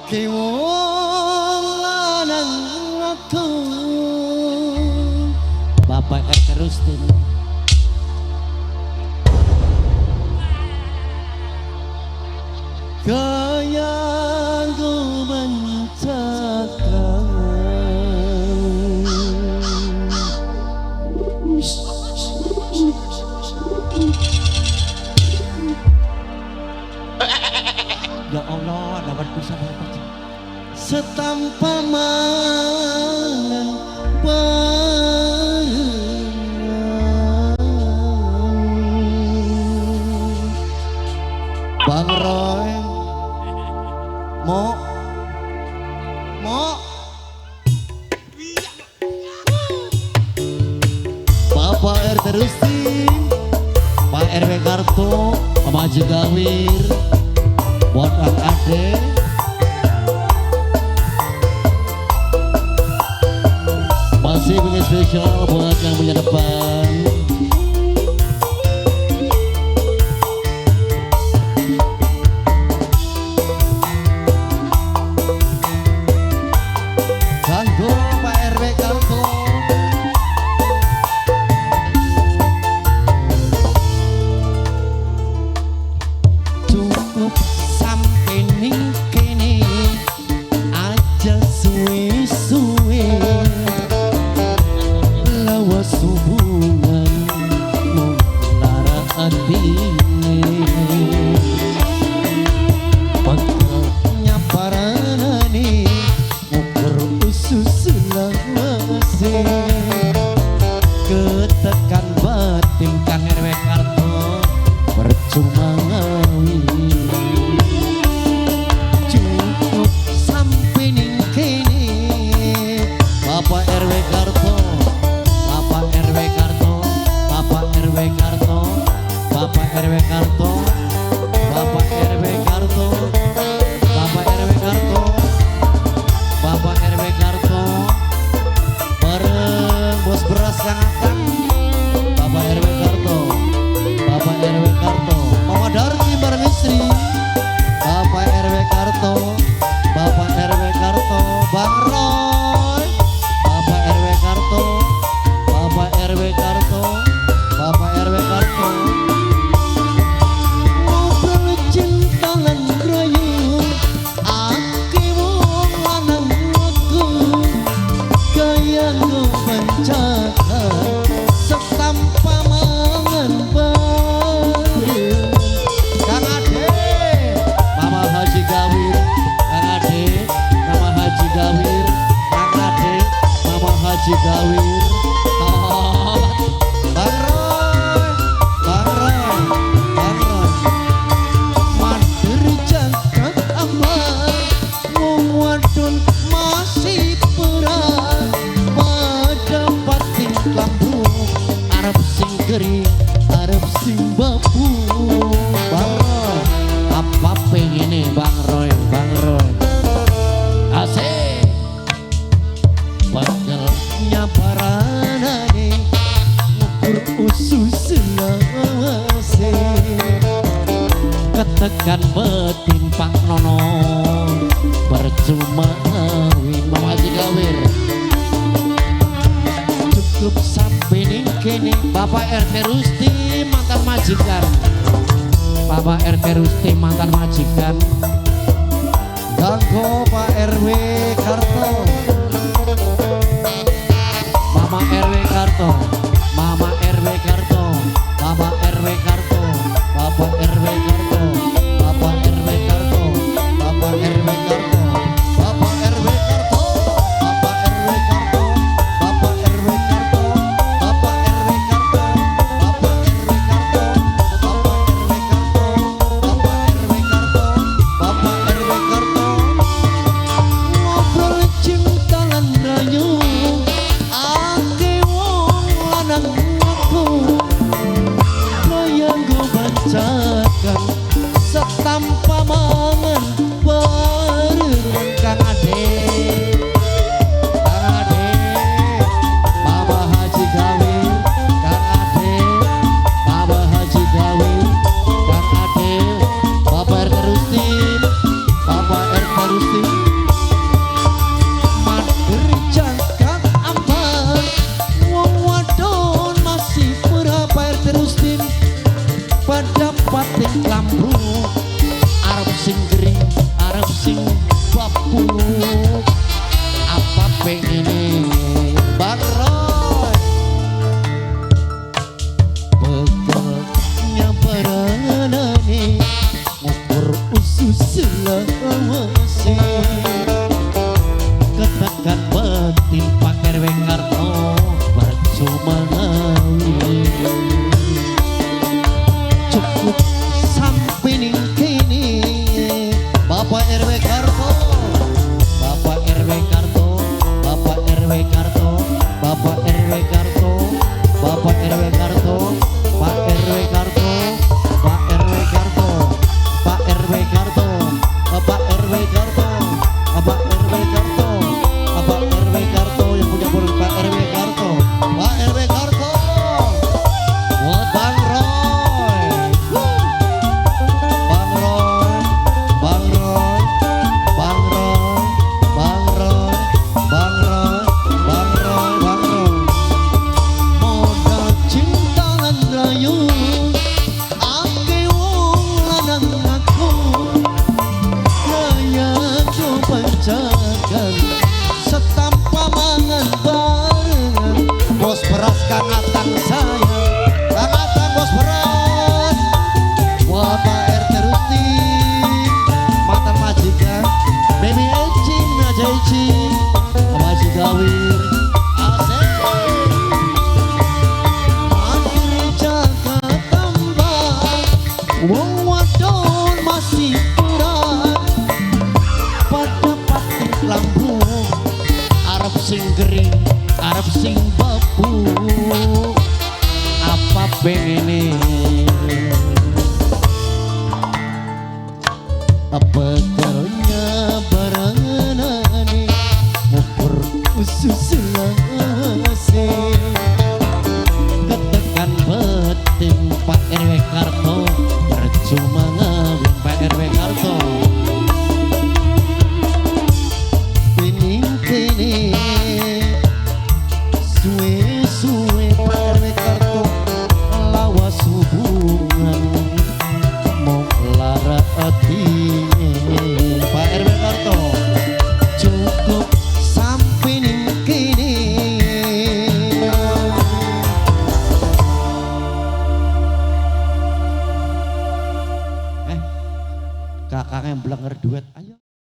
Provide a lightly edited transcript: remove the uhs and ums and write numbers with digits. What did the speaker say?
Kiwong lanang aku Bapak Rustin Gayaku mencakar Ya Allah, dapat bisa dapat setampa mangan Bang Roy Mo Bapak RT Rustin Pak RW Karto Mama Jegawir buat ade masih punya spesial buat yang punya depan Ganggu Pak RW Karto cukup sampai ning kene aja suwe-suwe lawas hubungan lara atine paknya paranane ngukur usus lawase ketekan batin Kang RW Karto percuma ngawi cukup sampai ning kene Bapak RW Karto Bapak RW Karto Bapak RW Karto Bapak RW Karto Bapak RW Karto Bapak RW Karto Bapak RW Karto bareng bos beras yang akan Bapak RW Karto Bapak RW Karto Mama Darti bareng istri Bapak RW Karto Bapak RW Karto Bang Roy Bapak RW Karto Bapak RW Karto Bapak RW Karto ngobrol cinta lan rayu aki wong lanang aku gaya ngebancakan setampa mangan bareng Kang Ade Mama Haji Gawir Kang Ade Mama Haji Gawir Kang Ade Mama Haji Gawir Bang Roy Bang Roy Bang Roy Mader jagat aman wong wadon masih perang pada pating lampu Arab sing kering Arab sing babu Bang Roy apa pengen Bang Roy asik pagelnya paranane ngukur usus lawase ketekan betin Pak Nono percuma ngawin Mama Jegawir cukup sampai ning kene Bapak RT Rusti mantan majikan Bapak RT Rusti mantan majikan Ganggo Pak RW Karto Mama RW Karto Mama RW Karto Bapak RW Karto Bapak RW Karto Bapak RW Karto Bapak RW Karto Bapak RW Karto Bapak RW Karto Bapak RW Karto Bapak RW Karto Bapak RW Karto Bapak RW Karto Bapak RW Karto Bapak RW Karto ngobrol ketekan betin Pak RW Karto percuma cukup sampai ning kini Bapak RW Karto, Bapak RW Karto, Bapak RW Karto, Bapak RW Karto, Bapak RW Karto, Pak RW Karto, Pak RW Karto, Pak RW Karto, Pak RW Karto, Pak RW Karto, Pak RW Karto yang punya burung Pak RW Karto, Pak RW Karto, buat Bang Roy, Bang Roy, Bang Roy, Bang Roy, Bang Roy, Bang Roy, Bang Roy, Bang Roy. Modal cinta lan rayu, ake wong lanang aku, gaya coba jagan, setampa mangan barengan. Bos beras Kang Atang sayang, Kang Atang bos beras. Wah Pak RT Rustin, mantan majikan, baby Ecing, aja Ecing, Maji Gawir, asik. Akhir jaga tambah, wong wadon masih kurang. Pada patik lambung, Arab sing kering, Arab sing babu. Apa pengen apa karunya baranganane ngukur usus lase ketekan beting Pak RW Karto percuma ngawin Pak RW Karto pining kene suwe-suwe Pak RW Karto lawas hubungan mau lara hati Pak RW Karto cukup sampai ning kene kakaknya yang belanger duet ayo